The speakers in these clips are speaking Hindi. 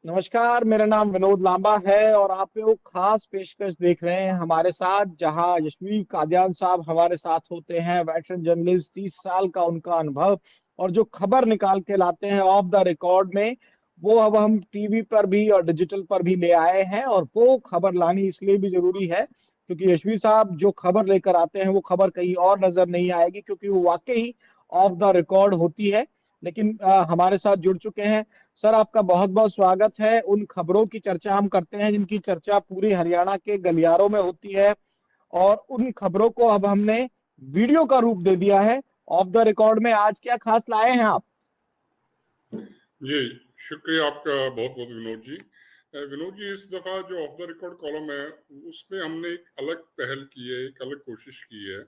नमस्कार, मेरा नाम विनोद लांबा है और आप वो खास पेशकश देख रहे हैं हमारे साथ, जहां यशवी कादियान साहब हमारे साथ होते हैं। वेटरन जर्नलिस्ट, 30 साल का उनका अनुभव, और जो खबर निकाल के लाते हैं ऑफ द रिकॉर्ड में, वो अब हम टीवी पर भी और डिजिटल पर भी ले आए हैं। और वो खबर लानी इसलिए भी जरूरी है क्योंकि यशवी साहब जो खबर लेकर आते हैं वो खबर कहीं और नजर नहीं आएगी, क्योंकि वो वाकई ऑफ द रिकॉर्ड होती है। लेकिन हमारे साथ जुड़ चुके हैं। सर, आपका बहुत बहुत स्वागत है। उन खबरों की चर्चा हम करते हैं जिनकी चर्चा पूरी हरियाणा के गलियारों में होती है, और उन खबरों को अब हमने वीडियो का रूप दे दिया है। ऑफ द रिकॉर्ड में आज क्या खास लाए हैं आप? जी, शुक्रिया आपका बहुत बहुत विनोद जी। विनोद जी, इस दफ़ा जो ऑफ द रिकॉर्ड कॉलम है उसमें हमने एक अलग पहल की है, एक अलग कोशिश की है।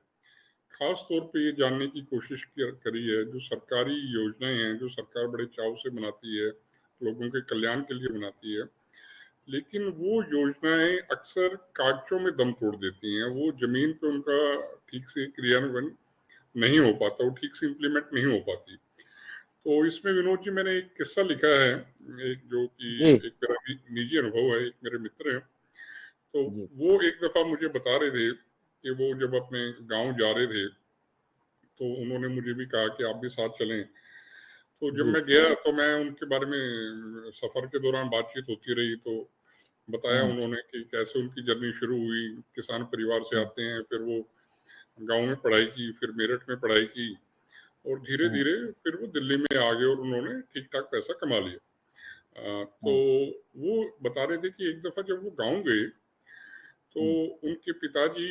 खास तौर पे ये जानने की कोशिश करी है जो सरकारी योजनाएं हैं, जो सरकार बड़े चाव से बनाती है, लोगों के कल्याण के लिए बनाती है, लेकिन वो योजनाएं अक्सर कागजों में दम तोड़ देती हैं। वो जमीन पे उनका ठीक से क्रियान्वयन नहीं हो पाता, वो ठीक से इम्प्लीमेंट नहीं हो पाती। तो इसमें विनोद जी मैंने एक किस्सा लिखा है, एक जो कि जी। एक मेरा निजी अनुभव है। एक मेरे मित्र हैं, तो जी। वो एक दफ़ा मुझे बता रहे थे कि वो जब अपने गांव जा रहे थे तो उन्होंने मुझे भी कहा कि आप भी साथ चलें। तो जब जी। मैं गया तो मैं उनके बारे में सफ़र के दौरान बातचीत होती रही, तो बताया हम्म। उन्होंने कि कैसे उनकी जर्नी शुरू हुई। किसान परिवार से हम्म। आते हैं, फिर वो गांव में पढ़ाई की, फिर मेरठ में पढ़ाई की, और धीरे हम्म। धीरे फिर वो दिल्ली में आ गए और उन्होंने ठीक ठाक पैसा कमा लिया। तो हम्म। वो बता रहे थे कि एक दफ़ा जब वो गाँव गए, तो हम्म। उनके पिताजी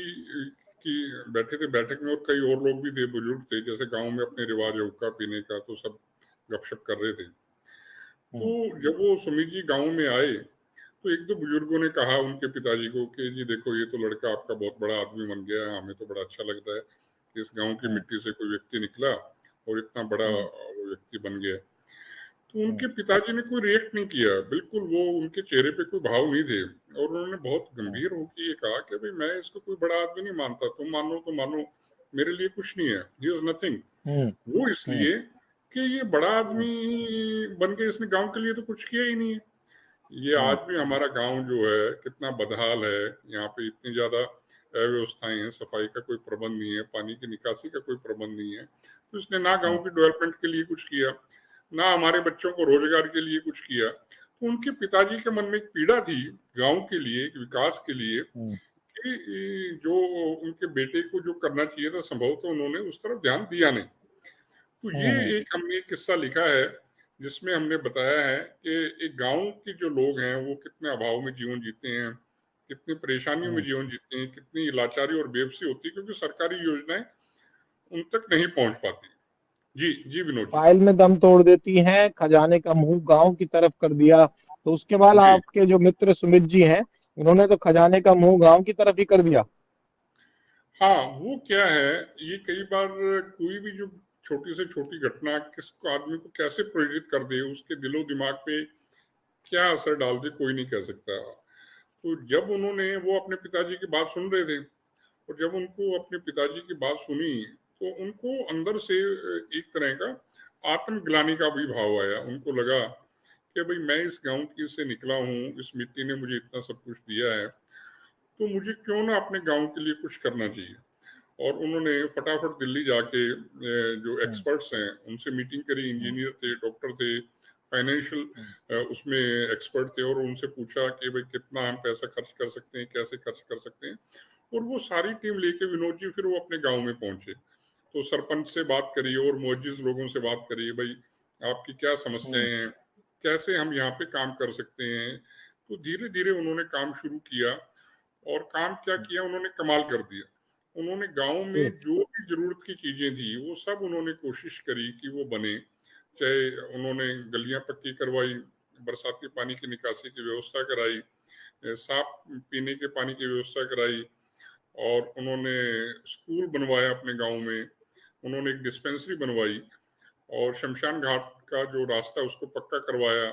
की बैठे थे बैठक में, और कई और लोग भी थे, बुजुर्ग थे। जैसे गाँव में अपने रिवाज है हुक्का पीने का, तो सब गपशप कर रहे थे। तो हम्म। जब वो सुमित जी गाँव में आए, तो एक दो बुजुर्गों ने कहा उनके पिताजी को कि जी देखो, ये तो लड़का आपका बहुत बड़ा आदमी बन गया है, हमें तो बड़ा अच्छा लगता है कि इस गाँव की हम्म। मिट्टी से कोई व्यक्ति निकला और इतना बड़ा हम्म। वो व्यक्ति बन गया। तो हम्म। उनके पिताजी ने कोई रिएक्ट नहीं किया, बिल्कुल वो उनके चेहरे पे कोई भाव नहीं थे, और उन्होंने बहुत हम्म। गंभीर होकर ये कहा कि भाई, मैं इसको कोई बड़ा आदमी नहीं मानता, तुम मानो तो मानो, मेरे लिए कुछ नहीं है, ही इज नथिंग। हम्म। वो हम्म। इसलिए कि ये बड़ा हम्म। आदमी बन के इसने गांव के लिए तो कुछ किया ही नहीं है। ये हम्म। आज भी हमारा गांव जो है कितना बदहाल है, यहाँ पे इतनी ज्यादा अव्यवस्थाएं हैं, सफाई का कोई प्रबंध नहीं है, पानी की निकासी का कोई प्रबंध नहीं है। तो इसने ना गांव हम्म। की डेवलपमेंट के लिए कुछ किया, ना हमारे बच्चों को रोजगार के लिए कुछ किया। तो उनके पिताजी के मन में एक पीड़ा थी गांव के लिए, विकास के लिए, हम्म। कि जो उनके बेटे को जो करना चाहिए था, संभवतः उन्होंने उस तरफ ध्यान दिया नहीं। तो ये हम्म। एक हमने एक किस्सा लिखा है जिसमें हमने बताया है कि एक गांव के जो लोग हैं वो कितने अभाव में जीवन जीते हैं, कितनी परेशानियों में हम्म। जीवन जीते हैं, कितनी लाचारी और बेबसी होती है क्योंकि सरकारी योजनाएं उन तक नहीं पहुंच पाती। जी जी विनोद जी। फाइल में दम तोड़ देती हैं, खजाने का मुंह गांव की तरफ कर दिया। तो उसके बाद जी आपके जो मित्र सुमित जी हैं, उन्होंने तो खजाने का मुंह गांव की तरफ ही कर दिया। हाँ, वो क्या है, ये कई बार कोई भी जो छोटी से छोटी घटना किस आदमी को कैसे प्रेरित कर दे, उसके दिलो दिमाग पे क्या असर डाल दे, कोई नहीं कह सकता। तो जब उन्होंने वो अपने पिताजी की बात सुन रहे थे, और जब उनको अपने पिताजी की बात सुनी, तो उनको अंदर से एक तरह का आत्मग्लानि का भी भाव आया। उनको लगा कि भाई, मैं इस गांव की से निकला हूँ, इस मिट्टी ने मुझे इतना सब कुछ दिया है, तो मुझे क्यों ना अपने गांव के लिए कुछ करना चाहिए। और उन्होंने फटाफट दिल्ली जाके जो हम्म। एक्सपर्ट्स हैं उनसे मीटिंग करी। हम्म। इंजीनियर थे, डॉक्टर थे, हम्म। फाइनेंशियल उसमें एक्सपर्ट थे, और उनसे पूछा कि भाई कितना हम पैसा खर्च कर सकते हैं, कैसे खर्च कर सकते हैं। और वो सारी टीम लेके विनोद जी फिर वो अपने गांव में पहुंचे। तो सरपंच से बात करी और मुअज्जिज लोगों से बात करी, भाई आपकी क्या हम्म। समस्याएं हैं, कैसे हम यहाँ पे काम कर सकते हैं। तो धीरे धीरे उन्होंने काम शुरू किया, और काम क्या किया, उन्होंने कमाल कर दिया। उन्होंने गांव जी। में जो भी जरूरत की चीजें थी वो सब उन्होंने कोशिश करी कि वो बने। चाहे उन्होंने गलियां पक्की करवाई, बरसाती पानी की निकासी की व्यवस्था कराई, साफ पीने के पानी की व्यवस्था कराई, और उन्होंने स्कूल बनवाया अपने गांव में, उन्होंने एक डिस्पेंसरी बनवाई, और शमशान घाट का जो रास्ता है उसको पक्का करवाया।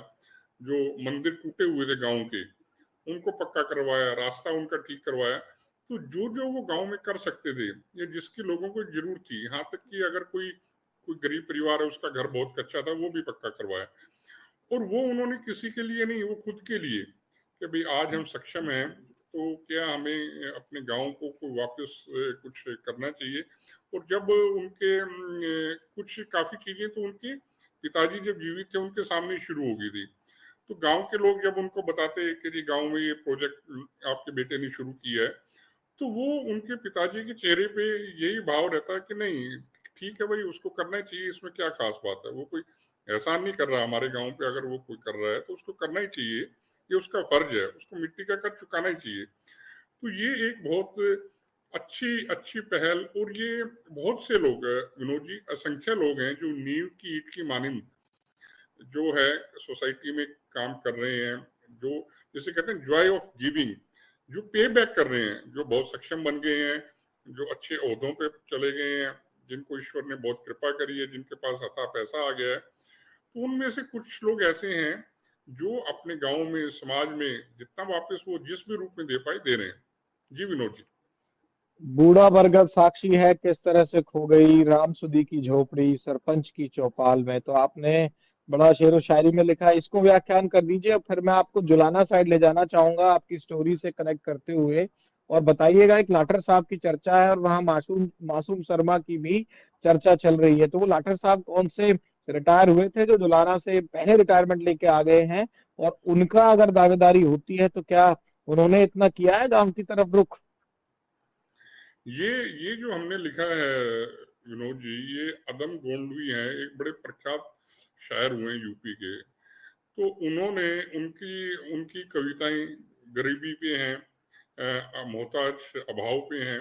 जो मंदिर टूटे हुए थे गांव के, उनको पक्का करवाया, रास्ता उनका ठीक करवाया। तो जो जो वो गांव में कर सकते थे, या जिसकी लोगों को जरूरत थी, यहाँ तक कि अगर कोई कोई गरीब परिवार है, उसका घर बहुत कच्चा था, वो भी पक्का करवाया। और वो उन्होंने किसी के लिए नहीं, वो खुद के लिए, कि भाई आज हम सक्षम हैं तो क्या हमें अपने गांव को वापस कुछ करना चाहिए। और जब उनके कुछ काफी चीजें तो उनके पिताजी जब जीवित थे उनके सामने ही शुरू हो गई थी, तो गांव के लोग जब उनको बताते हैं कि जी गांव में ये प्रोजेक्ट आपके बेटे ने शुरू किया है, तो वो उनके पिताजी के चेहरे पे यही भाव रहता है कि नहीं ठीक है भाई, उसको करना ही चाहिए, इसमें क्या खास बात है, वो कोई एहसान नहीं कर रहा हमारे गांव पे, अगर वो कोई कर रहा है तो उसको करना ही चाहिए, ये उसका फर्ज है, उसको मिट्टी का कर चुकाना ही चाहिए। तो ये एक बहुत अच्छी अच्छी पहल, और ये बहुत से लोग विनोद जी, असंख्य लोग हैं जो नींव की ईंट की मानिंद जो है सोसाइटी में काम कर रहे हैं, जो जिसे कहते हैं जॉय ऑफ गिविंग, जो पे बैक कर रहे हैं, जो बहुत सक्षम बन गए हैं, जो अच्छे ओहदों पे चले गए हैं, जिनको ईश्वर ने बहुत कृपा करी है, जिनके पास अथाह पैसा आ गया है, तो उनमें से कुछ लोग ऐसे हैं जो अपने गांव में, समाज में जितना वापस वो जिस भी रूप में दे पाए दे रहे हैं। जी विनोद जी। बूढ़ा बरगद साक्षी है किस तरह से खो गई राम सुधी की झोपड़ी सरपंच की चौपाल में। तो आपने बड़ा शेरो शायरी में लिखा है, इसको व्याख्यान कर दीजिए। अब फिर मैं आपको जुलाना साइड ले जाना चाहूंगा आपकी स्टोरी से कनेक्ट करते हुए। और बताइएगा, एक लाठर साहब की चर्चा है और वहां मासूम मासूम शर्मा की भी चर्चा चल रही है। तो वो लाठर साहब कौन से रिटायर हुए थे जो जुलाना से पहले रिटायरमेंट लेके आ गए हैं, और उनका अगर दावेदारी होती है तो क्या उन्होंने इतना किया है गांव की तरफ रुख? ये जो हमने लिखा है विनोद जी, ये अदम गोंडवी हैं, एक बड़े प्रख्यात शायर हुए हैं यूपी के। तो उन्होंने उनकी उनकी कविताएं गरीबी पे हैं, मोहताज अभाव पे हैं,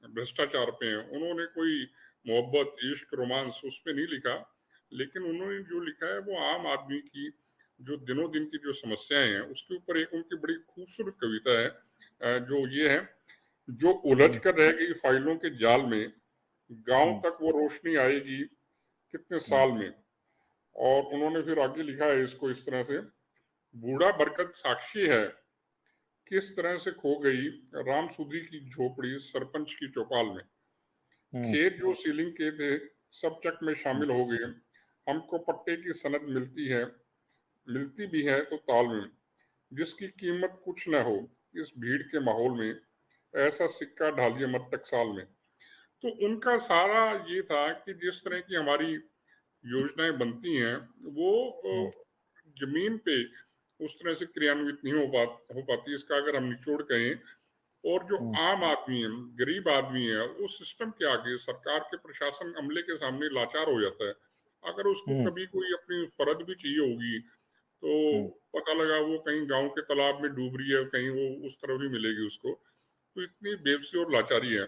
भ्रष्टाचार पे हैं। उन्होंने कोई मोहब्बत, इश्क, रोमांस उस पे नहीं लिखा, लेकिन उन्होंने जो लिखा है वो आम आदमी की जो दिनों दिन की जो समस्याएं हैं उसके ऊपर एक उनकी बड़ी खूबसूरत कविता है, जो ये है, जो उलझ कर रह गई फाइलों के जाल में, गांव तक वो रोशनी आएगी कितने साल में। और उन्होंने फिर आगे लिखा है इसको इस तरह से, बूढ़ा बरकत साक्षी है किस तरह से खो गई राम सुधी की झोपड़ी सरपंच की चौपाल में। खेत जो सीलिंग के थे सब चक में शामिल हो गए, हमको पट्टे की सनद मिलती है, मिलती भी है तो ताल में, जिसकी कीमत कुछ न हो इस भीड़ के माहौल में, ऐसा सिक्का ढालिए मत टकसाल में। तो उनका सारा ये था कि जिस तरह की हमारी योजनाएं बनती हैं वो जमीन पे उस तरह से क्रियान्वित नहीं हो पाती। इसका अगर हम निचोड़ कहें, और जो आम आदमी है, गरीब आदमी है, उस सिस्टम के आगे, सरकार के प्रशासन अमले के सामने लाचार हो जाता है। अगर उसको कभी कोई अपनी फर्द भी चाहिए होगी तो पता लगा वो कहीं गांव के तालाब में डूब रही है, कहीं वो उस तरफ ही मिलेगी उसको। तो इतनी बेबसी और लाचारी है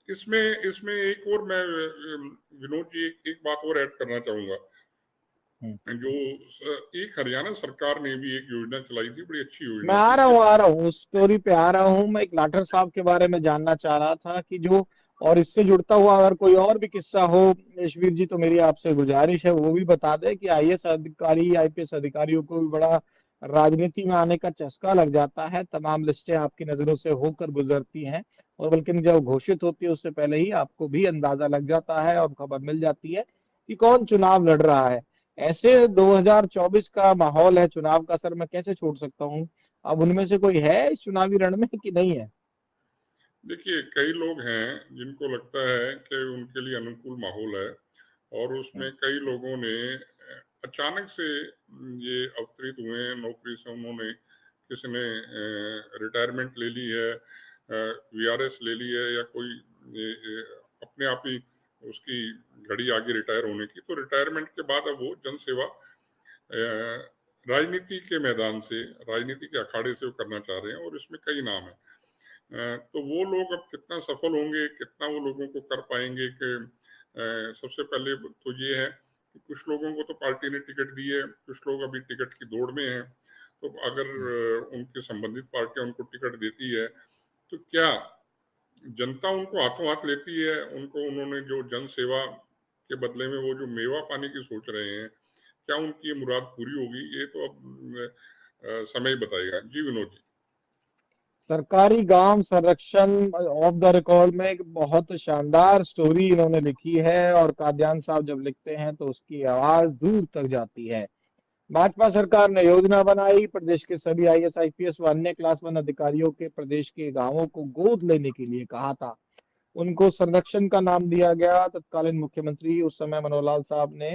इसमें। इसमें एक और मैं विनोद जी एक बात और ऐड करना चाहूंगा, जो एक हरियाणा सरकार ने भी एक योजना चलाई थी, बड़ी अच्छी मैं योजना थी। आ रहा हूँ उस स्टोरी पे आ रहा हूँ। मैं एक लाठर साहब के बारे में जानना चाह रहा था कि जो, और इससे जुड़ता हुआ अगर कोई और भी किस्सा हो यशवीर जी तो मेरी आपसे गुजारिश है वो भी बता दें। कि आईएएस अधिकारी, आईपीएस अधिकारियों को भी बड़ा राजनीति में आने का चस्का लग जाता है। तमाम लिस्टें आपकी नजरों से होकर गुजरती हैं, और बल्कि जब घोषित होती है उससे पहले ही आपको भी अंदाजा लग जाता है और खबर मिल जाती है कि कौन चुनाव लड़ रहा है। ऐसे 2024 का माहौल है, चुनाव का असर मैं कैसे छोड़ सकता हूँ? अब उनमें से कोई है इस चुनावी रण में कि नहीं है? देखिए, कई लोग हैं जिनको लगता है कि उनके लिए अनुकूल माहौल है, और उसमें कई लोगों ने अचानक से ये अवतरित हुए हैं नौकरी से। उन्होंने, किसी ने रिटायरमेंट ले ली है, वीआरएस ले ली है, या कोई अपने आप ही उसकी घड़ी आगे रिटायर होने की। तो रिटायरमेंट के बाद अब वो जनसेवा राजनीति के मैदान से, राजनीति के अखाड़े से वो करना चाह रहे हैं, और इसमें कई नाम है। तो वो लोग अब कितना सफल होंगे, कितना वो लोगों को कर पाएंगे कि सबसे पहले तो ये है कि कुछ लोगों को तो पार्टी ने टिकट दी है, कुछ लोग अभी टिकट की दौड़ में हैं। तो अगर उनकी संबंधित पार्टियां उनको टिकट देती है तो क्या जनता उनको हाथों हाथ लेती है? उनको उन्होंने जो जन सेवा के बदले में वो जो मेवा पाने की सोच रहे हैं, क्या उनकी ये मुराद पूरी होगी? ये तो अब समय बताएगा। जी विनोद जी। सरकारी गांव संरक्षण ऑफ द रिकॉर्ड में एक बहुत शानदार स्टोरी इन्होंने लिखी है, और कादियान साहब जब लिखते हैं तो उसकी आवाज दूर तक जाती है। भाजपा सरकार ने योजना बनाई, प्रदेश के सभी आईएएस आईपीएस व अन्य क्लास वन अधिकारियों के प्रदेश के गांवों को गोद लेने के लिए कहा था। उनको संरक्षण का नाम दिया गया। तत्कालीन मुख्यमंत्री उस समय मनोहर लाल साहब ने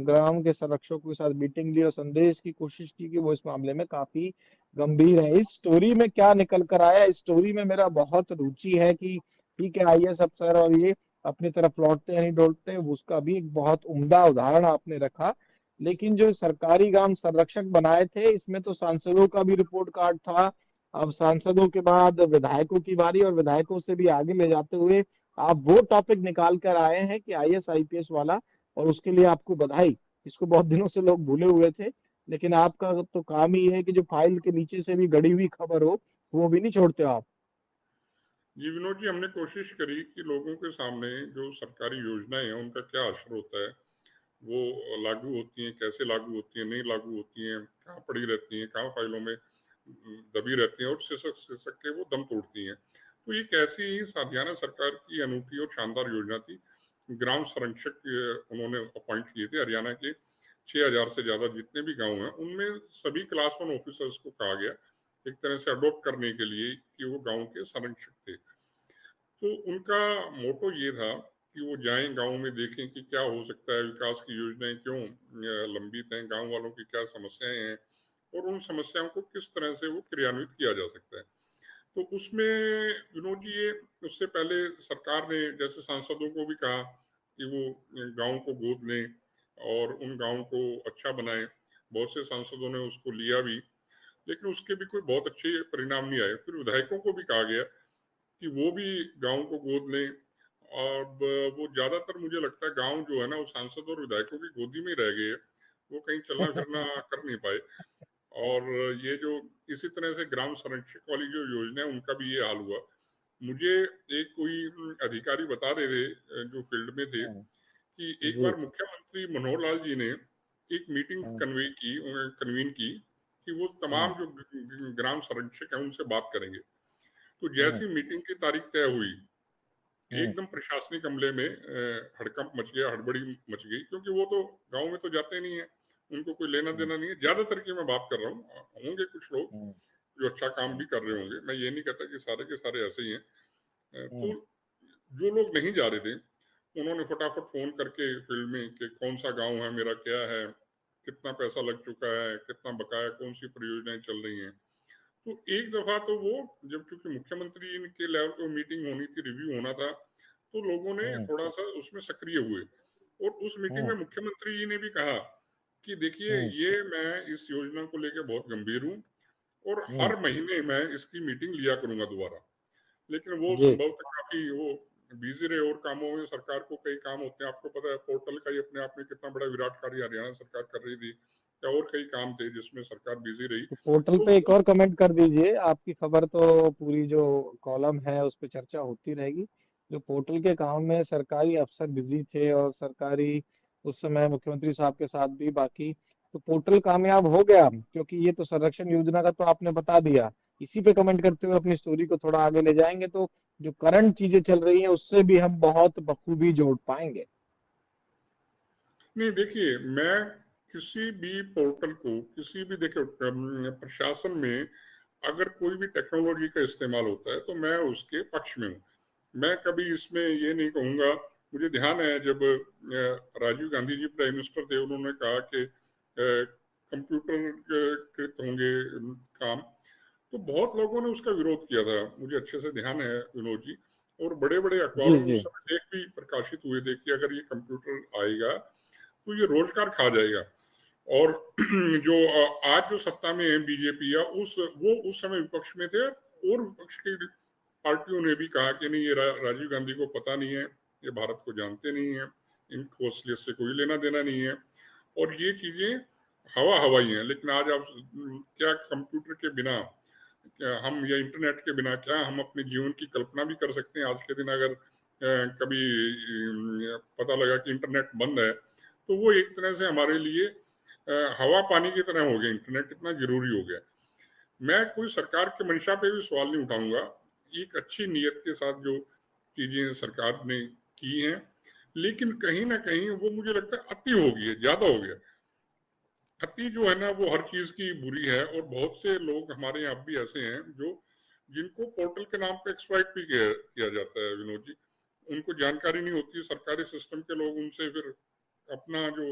ग्राम के संरक्षकों के साथ मीटिंग ली और संदेश की कोशिश की कि वो इस मामले में काफी गंभीर है। इस स्टोरी में क्या निकल कर आया, इस स्टोरी में मेरा बहुत रुचि है कि ठीक है, आईएएस अफसर और ये अपनी तरफ लौटते या नहीं लौटते, उसका भी एक बहुत उम्दा उदाहरण आपने रखा। लेकिन जो सरकारी ग्राम संरक्षक बनाए थे, इसमें तो सांसदों का भी रिपोर्ट कार्ड था। अब सांसदों के बाद विधायकों की बारी, और विधायकों से भी आगे ले जाते हुए आप वो टॉपिक निकाल कर आए हैं कि आईएएस आईपीएस वाला, और उसके लिए आपको बधाई। इसको बहुत दिनों से लोग भूले हुए थे, लेकिन आपका तो काम ही है कि जो फाइल के नीचे से भी गड़ी हुई खबर हो वो भी नहीं छोड़ते आप। जी विनोद जी, हमने कोशिश करी कि लोगों के सामने जो सरकारी योजनाएं हैं उनका क्या असर होता है, वो लागू होती हैं, कैसे लागू होती हैं, नहीं लागू होती हैं, कहाँ पड़ी रहती हैं, कहाँ फाइलों में दबी रहती हैं और सिसक सिसक के वो दम तोड़ती हैं। तो ये कैसी ही हरियाणा सरकार की अनूठी और शानदार योजना थी। ग्राम संरक्षक उन्होंने अपॉइंट किए थे हरियाणा के 6,000 से ज्यादा जितने भी गांव हैं उनमें सभी क्लास वन ऑफिसर्स को कहा गया एक तरह से अडॉप्ट करने के लिए कि वो गांव के संरक्षक थे। तो उनका मोटो ये था कि वो जाएं गांव में, देखें कि क्या हो सकता है, विकास की योजनाएं क्यों लंबित हैं, गांव वालों की क्या समस्याएं हैं और उन समस्याओं को किस तरह से वो क्रियान्वित किया जा सकता है। तो उसमें विनोद जी ये उससे पहले सरकार ने जैसे सांसदों को भी कहा कि वो गांव को गोद लें और उन गांव को अच्छा बनाएं। बहुत से सांसदों ने उसको लिया भी, लेकिन उसके भी कोई बहुत अच्छे परिणाम नहीं आए। फिर विधायकों को भी कहा गया कि वो भी गांव को गोद लें। और वो ज्यादातर मुझे लगता है गांव जो है ना वो सांसद और विधायकों की गोदी में ही रह गए हैं, वो कहीं चलना फिरना कर नहीं पाए। और ये जो इसी तरह से ग्राम संरक्षक वाली जो योजना है उनका भी ये हाल हुआ। मुझे एक कोई अधिकारी बता रहे थे जो फील्ड में थे हाँ, कि एक जी। बार मुख्यमंत्री मनोहर लाल जी ने एक मीटिंग हाँ, कन्वीन की कि वो हाँ, तमाम जो ग्राम संरक्षक हैं उनसे बात करेंगे। तो हाँ, जैसी मीटिंग की तारीख तय हुई, हाँ, एकदम प्रशासनिक अमले में हड़कंप मच गया, हड़बड़ी मच गई, क्योंकि वो तो गांव में तो जाते नहीं है, उनको कोई लेना हाँ, देना नहीं है। ज्यादातर की मैं बात कर रहा हूँ, होंगे कुछ लोग हाँ, जो अच्छा काम हाँ, भी कर रहे होंगे, मैं ये नहीं कहता कि सारे के सारे ऐसे ही हैं। तो हाँ, जो लोग नहीं जा रहे थे उन्होंने फटाफट फोन करके फील्ड में कि कौन सा गांव है मेरा, क्या है, कितना पैसा लग चुका है, कितना बकाया, कौन सी परियोजनाएं चल रही हैं। तो एक दफा तो वो जब चूंकि मुख्यमंत्री के लेवल पर मीटिंग होनी थी, रिव्यू होना था, तो लोगों ने हाँ, थोड़ा सा उसमें सक्रिय हुए और उस मीटिंग में हाँ, मुख्यमंत्री जी ने भी कहा कि देखिए हाँ, ये मैं इस योजना को लेकर बहुत गंभीर हूँ और हाँ, हर महीने मैं इसकी मीटिंग लिया करूंगा दोबारा। लेकिन वो जी। संभवतः काफी वो बिजी रहे और कामों में, सरकार को कई काम होते हैं, आपको पता है पोर्टल का ही अपने आप में कितना बड़ा विराट कार्य हरियाणा सरकार कर रही थी, या और कई काम थे जिसमें सरकार बिजी रही। तो पोर्टल तो पे एक और कमेंट कर दीजिए, आपकी खबर तो पूरी जो कॉलम है उस पे चर्चा होती रहेगी। जो पोर्टल के काम में सरकारी अफसर बिजी थे और सरकारी उस समय मुख्यमंत्री साहब के साथ भी बाकी, तो पोर्टल कामयाब हो गया, क्योंकि ये तो संरक्षण योजना का तो आपने बता दिया। इसी पे कमेंट करते हुए अपनी स्टोरी को थोड़ा आगे ले जाएंगे तो जो करंट चीजें चल रही हैं उससे भी हम बहुत बखूबी जोड़ पाएंगे। नहीं देखिए, मैं किसी भी पोर्टल को, किसी भी देखिए प्रशासन में अगर कोई भी टेक्नोलॉजी का इस्तेमाल होता है तो मैं उसके पक्ष में हूँ। मैं कभी इसमें ये नहीं कहूँगा। मुझे ध्यान है जब राजीव गांधी जी प्राइम मिनिस्टर थे, उन्होंने कहा कि कंप्यूटर कृत होंगे काम, तो बहुत लोगों ने उसका विरोध किया था, मुझे अच्छे से ध्यान है विनोद जी। और बड़े बड़े जी अखबारों में जी। उस समय लेख भी प्रकाशित हुए थे कि अगर ये कंप्यूटर आएगा तो ये रोजगार खा जाएगा। और जो आज जो सत्ता में है बीजेपी, या वो उस समय विपक्ष में थे और विपक्ष की पार्टियों ने भी कहा कि नहीं, ये राजीव गांधी को पता नहीं है, ये भारत को जानते नहीं है, इनको असलियत से कोई लेना देना नहीं है और ये चीजें हवा हवाई हैं। लेकिन आज आप क्या कंप्यूटर के बिना, क्या हम या इंटरनेट के बिना क्या हम अपने जीवन की कल्पना भी कर सकते हैं? आज के दिन अगर कभी पता लगा कि इंटरनेट बंद है, तो वो एक तरह से हमारे लिए हवा पानी की तरह हो गया, इंटरनेट इतना जरूरी हो गया। मैं कोई सरकार के मंशा पे भी सवाल नहीं उठाऊंगा, एक अच्छी नीयत के साथ जो चीजें सरकार ने की हैं, लेकिन कहीं ना कहीं वो मुझे लगता है अति हो गई है, ज्यादा हो गया। अति जो है ना वो हर चीज की बुरी है, और बहुत से लोग हमारे यहाँ भी ऐसे हैं जो जिनको पोर्टल के नाम पे एक्सप्लॉइट भी किया जाता है विनोद जी। उनको जानकारी नहीं होती, सरकारी सिस्टम के लोग उनसे फिर अपना जो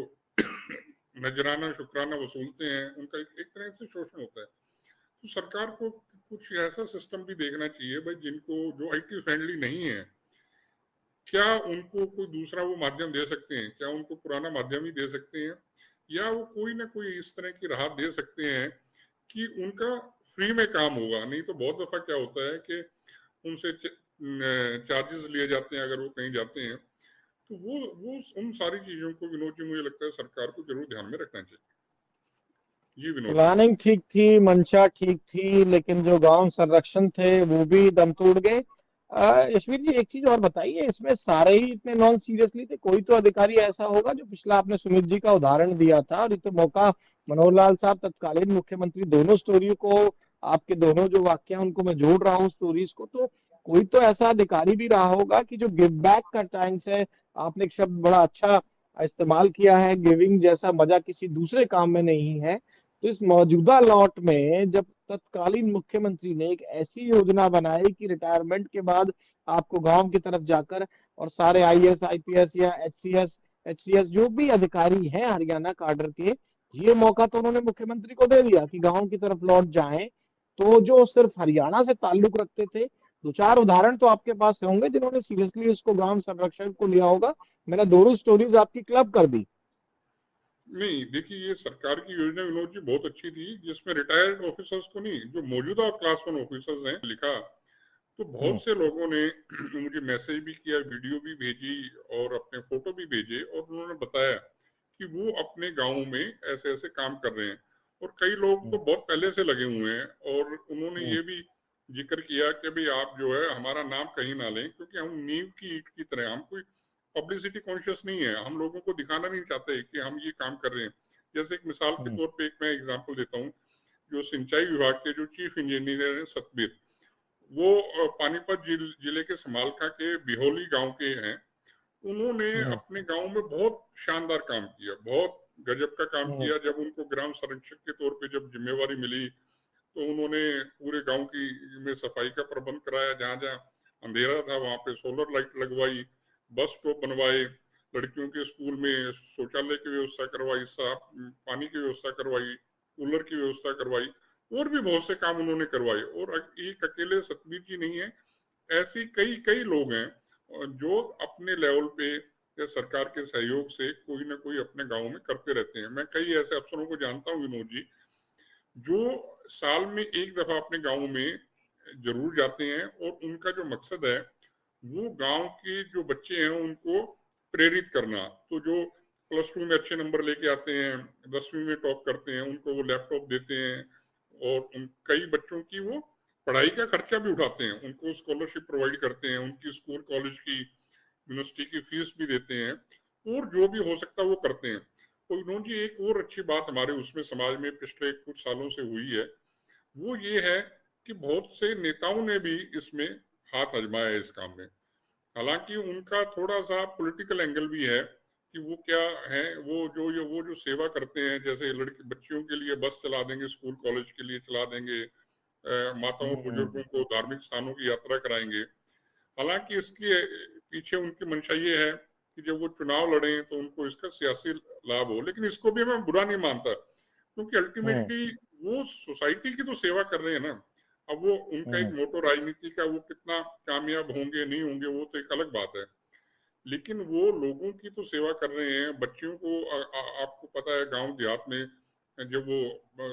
नजराना शुक्राना वसूलते हैं, उनका एक तरह से शोषण होता है। तो सरकार को कुछ ऐसा सिस्टम भी देखना चाहिए भाई, जिनको जो आईटी फ्रेंडली नहीं है, क्या उनको कोई दूसरा वो माध्यम दे सकते हैं, क्या उनको पुराना माध्यम ही दे सकते हैं, या वो कोई ना कोई इस तरह की राहत दे सकते हैं कि उनका फ्री में काम होगा। नहीं तो बहुत दफा क्या होता है कि उनसे चार्जेस लिए जाते हैं अगर वो कहीं जाते हैं। तो वो उन सारी चीजों को विनोद जी मुझे लगता है सरकार को जरूर ध्यान में रखना चाहिए। जी विनोद जी। प्लानिंग ठीक थी, मंशा ठीक थी, लेकिन जो गांव संरक्षण थे वो भी दम तोड़ गए। यशवीर जी, एक चीज और बताइए, इसमें सारे ही इतने नॉन सीरियसली थे? कोई तो अधिकारी ऐसा होगा जो, पिछला आपने सुमित जी का उदाहरण दिया था, और ये तो मौका, मनोहर लाल साहब तत्कालीन मुख्यमंत्री, दोनों स्टोरी को, आपके दोनों जो वाक्य हैं उनको मैं जोड़ रहा हूँ स्टोरीज को, तो कोई तो ऐसा अधिकारी भी रहा होगा कि जो गिव बैक का टाइम्स है, आपने एक शब्द बड़ा अच्छा इस्तेमाल किया है, गिविंग जैसा मजा किसी दूसरे काम में नहीं है। तो इस मौजूदा लॉट में जब तत्कालीन मुख्यमंत्री ने एक ऐसी योजना बनाई कि रिटायरमेंट के बाद आपको गांव की तरफ जाकर, और सारे आईएएस आईपीएस या एचसीएस जो भी अधिकारी हैं हरियाणा काडर के, ये मौका तो उन्होंने मुख्यमंत्री को दे दिया कि गांव की तरफ लौट जाएं। तो जो सिर्फ हरियाणा से ताल्लुक रखते थे, दो चार उदाहरण तो आपके पास होंगे जिन्होंने सीरियसली इसको, ग्राम संरक्षण को लिया होगा। मैंने दोनों स्टोरीज आपकी क्लब कर दी। नहीं देखिए, ये सरकार की योजना विनोद जी बहुत अच्छी थी, जिसमें रिटायर्ड ऑफिसर्स को नहीं, जो मौजूदा क्लास वन ऑफिसर्स हैं लिखा। तो बहुत से लोगों ने मुझे मैसेज भी किया, वीडियो भी भेजी और अपने फोटो भी भेजे, और उन्होंने बताया कि वो अपने गाँव में ऐसे ऐसे काम कर रहे हैं। और कई लोग तो बहुत पहले से लगे हुए हैं, और उन्होंने ये भी जिक्र किया कि भाई आप जो है हमारा नाम कहीं ना लें, क्योंकि हम नींव की ईंट की तरह, हम कोई पब्लिसिटी कॉन्शियस नहीं है, हम लोगों को दिखाना नहीं चाहते कि हम ये काम कर रहे हैं। जैसे एक मिसाल के तौर पे एक मैं एग्जांपल देता हूँ, जो सिंचाई विभाग के जो चीफ इंजीनियर हैं सतबीर, वो पानीपत जिले के समालखा के बिहोली गांव के हैं। उन्होंने अपने गांव में बहुत शानदार काम किया, बहुत गजब का काम किया। जब उनको ग्राम संरक्षक के तौर पे जब जिम्मेवारी मिली, तो उन्होंने पूरे गांव की में सफाई का प्रबंध कराया, जहां जहां अंधेरा था वहां पे सोलर लाइट लगवाई, बस स्टॉप बनवाए, लड़कियों के स्कूल में शौचालय की व्यवस्था करवाई, साफ पानी की व्यवस्था करवाई, कूलर की व्यवस्था करवाई, और भी बहुत से काम उन्होंने करवाए। और एक अकेले सतबीर जी नहीं है, ऐसी कई कई लोग हैं जो अपने लेवल पे या सरकार के सहयोग से कोई ना कोई अपने गांव में करते रहते हैं। मैं कई ऐसे अफसरों को जानता हूँ विनोद जी, जो साल में एक दफा अपने गांव में जरूर जाते हैं, और उनका जो मकसद है वो गांव के जो बच्चे हैं उनको प्रेरित करना। तो जो प्लस टू में अच्छे नंबर लेके आते हैं, 10वीं में टॉप करते हैं, उनको वो लैपटॉप देते हैं, और कई बच्चों की वो पढ़ाई का खर्चा भी उठाते हैं, उनको स्कॉलरशिप प्रोवाइड करते हैं, उनकी स्कूल कॉलेज की यूनिवर्सिटी की फीस भी देते हैं, और जो भी हो सकता है वो करते हैं। तो इन्होंने जी एक और अच्छी बात हमारे उसमें समाज में पिछले कुछ सालों से हुई है, वो ये है कि बहुत से नेताओं ने भी इसमें हाथ आजमाया है इस काम में। हालांकि उनका थोड़ा सा पॉलिटिकल एंगल भी है कि वो क्या है, वो जो सेवा करते हैं, जैसे लड़की बच्चियों के लिए बस चला देंगे, स्कूल कॉलेज के लिए चला देंगे, माताओं बुजुर्गों को धार्मिक स्थानों की यात्रा कराएंगे। हालांकि इसके पीछे उनकी मंशा ये है कि जब वो चुनाव लड़े तो उनको इसका सियासी लाभ हो, लेकिन इसको भी मैं बुरा नहीं मानता, क्योंकि अल्टीमेटली वो सोसाइटी की तो सेवा कर रहे हैं ना। अब वो उनका एक मोटो राजनीति का, वो कितना कामयाब होंगे नहीं होंगे वो तो एक अलग बात है, लेकिन वो लोगों की तो सेवा कर रहे हैं। बच्चियों को आपको पता है गांव देहात में जब वो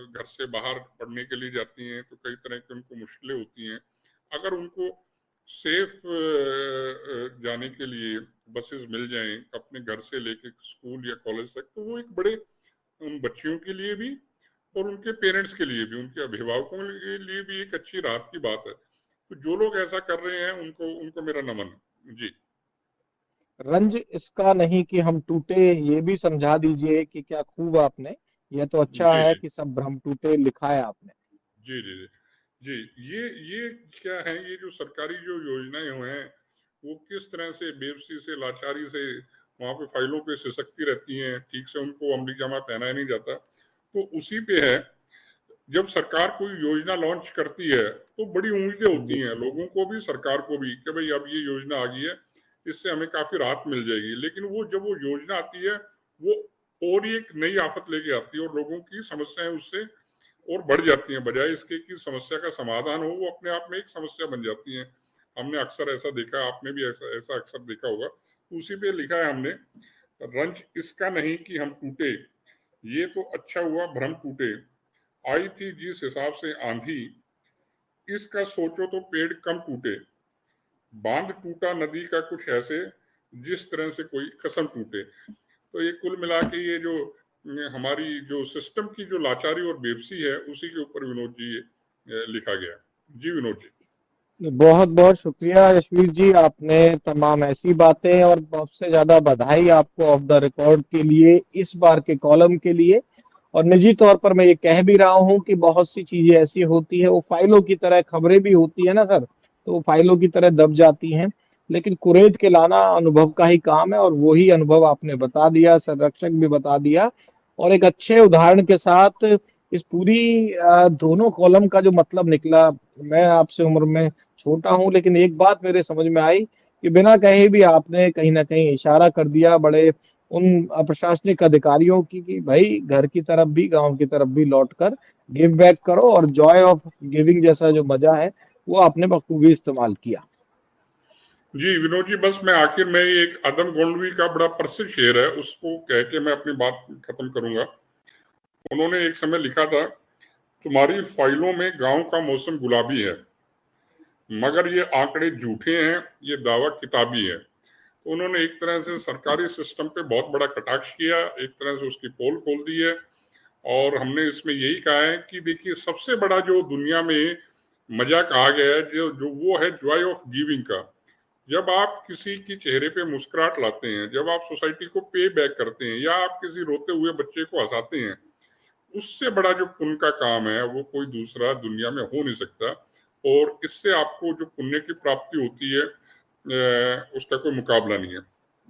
घर से बाहर पढ़ने के लिए जाती हैं तो कई तरह की उनको मुश्किलें होती हैं। अगर उनको सेफ जाने के लिए बसेस मिल जाएं अपने घर से लेके स्कूल या कॉलेज तक, तो वो एक बड़े उन बच्चियों के लिए भी और उनके पेरेंट्स के लिए भी, उनके अभिभावकों के लिए भी एक अच्छी राहत की बात है। तो जो लोग ऐसा कर रहे हैं उनको उनको मेरा नमन। जी रंज इसका नहीं कि हम टूटे, ये भी समझा दीजिए कि क्या खूब आपने, ये तो अच्छा जी है जी कि सब भ्रम टूटे लिखा है आपने। जी जी जी जी। ये क्या है, ये जो सरकारी जो योजनाएं हुए हैं वो किस तरह से बेबसी से लाचारी से वहां पे फाइलों पे सिसकती रहती हैं, ठीक से उनको अमली जामा पहनाया नहीं जाता। तो उसी पे है। जब सरकार कोई योजना लॉन्च करती है तो बड़ी उम्मीदें होती हैं लोगों को भी, सरकार को भी, कि भाई अब ये योजना आ गई है, इससे हमें काफी राहत मिल जाएगी। लेकिन वो जब वो योजना आती है वो और ही एक नई आफत लेके आती है और लोगों की समस्याएं उससे और बढ़ जाती हैं। बजाय इसके कि समस्या का समाधान हो, वो अपने आप में एक समस्या बन जाती है। हमने अक्सर ऐसा देखा, आपने भी ऐसा अक्सर देखा होगा। उसी पे लिखा है हमने, रंज इसका नहीं कि हम टूटे, ये तो अच्छा हुआ भ्रम टूटे, आई थी जिस हिसाब से आंधी, इसका सोचो तो पेड़ कम टूटे, बांध टूटा नदी का कुछ ऐसे, जिस तरह से कोई कसम टूटे। तो ये कुल मिला के ये जो हमारी जो सिस्टम की जो लाचारी और बेबसी है, उसी के ऊपर विनोद जी लिखा गया। जी विनोद जी। बहुत बहुत शुक्रिया यशवीर जी, आपने तमाम ऐसी बातें, और सबसे ज्यादा बधाई आपको ऑफ द रिकॉर्ड के लिए, इस बार के कॉलम के लिए। और निजी तौर पर मैं ये कह भी रहा हूँ कि बहुत सी चीजें ऐसी होती है, वो फाइलों की तरह, खबरें भी होती है ना सर, तो वो फाइलों की तरह दब जाती हैं, लेकिन कुरेद के लाना अनुभव का ही काम है, और वही अनुभव आपने बता दिया, संरक्षक भी बता दिया, और एक अच्छे उदाहरण के साथ इस पूरी दोनों कॉलम का जो मतलब निकला। मैं आपसे उम्र में छोटा हूं, लेकिन एक बात मेरे समझ में आई कि बिना कहे भी आपने कहीं ना कहीं इशारा कर दिया बड़े उन प्रशासनिक अधिकारियों की कि भाई घर की तरफ भी, गांव की तरफ भी लौटकर गिव बैक करो, और जॉय ऑफ गिविंग जैसा जो मजा है वो आपने बखूबी इस्तेमाल किया। जी विनोद जी, बस मैं आखिर में एक आदम गोंडवी का बड़ा प्रसिद्ध शेर है, उसको कह के मैं अपनी बात खत्म करूंगा। उन्होंने एक समय लिखा था, तुम्हारी फाइलों में गांव का मौसम गुलाबी है, मगर ये आंकड़े झूठे हैं, ये दावा किताबी है। तो उन्होंने एक तरह से सरकारी सिस्टम पे बहुत बड़ा कटाक्ष किया, एक तरह से उसकी पोल खोल दी है। और हमने इसमें यही कहा है कि देखिए, सबसे बड़ा जो दुनिया में मजा कहा गया है, जो जो वो है जॉय ऑफ गिविंग का। जब आप किसी के चेहरे पे मुस्कुराहट लाते हैं, जब आप सोसाइटी को पे बैक करते हैं, या आप किसी रोते हुए बच्चे को हंसाते हैं, उससे बड़ा जो पुण्य का काम है वो कोई दूसरा दुनिया में हो नहीं सकता। और इससे आपको जो पुण्य की प्राप्ति होती है उसका कोई मुकाबला नहीं है।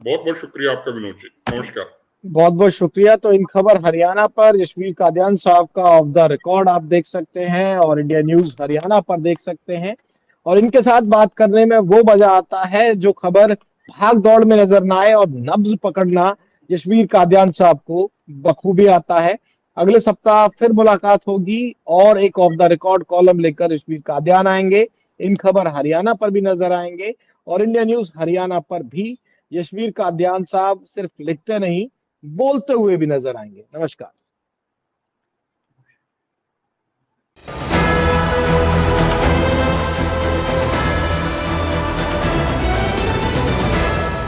बहुत बहुत शुक्रिया आपका विनोद जी, नमस्कार। बहुत बहुत शुक्रिया। तो इन खबर हरियाणा पर यशवीर कादियान साहब का ऑफ द रिकॉर्ड आप देख सकते हैं, और इंडिया न्यूज हरियाणा पर देख सकते हैं। और इनके साथ बात करने में वो मजा आता है जो खबर भाग दौड़ में नजर ना आए, और नब्ज पकड़ना यशवीर कादियान साहब को बखूबी आता है। अगले सप्ताह फिर मुलाकात होगी, और एक ऑफ द रिकॉर्ड कॉलम लेकर यशवीर कादियान आएंगे। इन खबर हरियाणा पर भी नजर आएंगे, और इंडिया न्यूज हरियाणा पर भी यशवीर कादियान साहब सिर्फ लिखते नहीं, बोलते हुए भी नजर आएंगे। नमस्कार।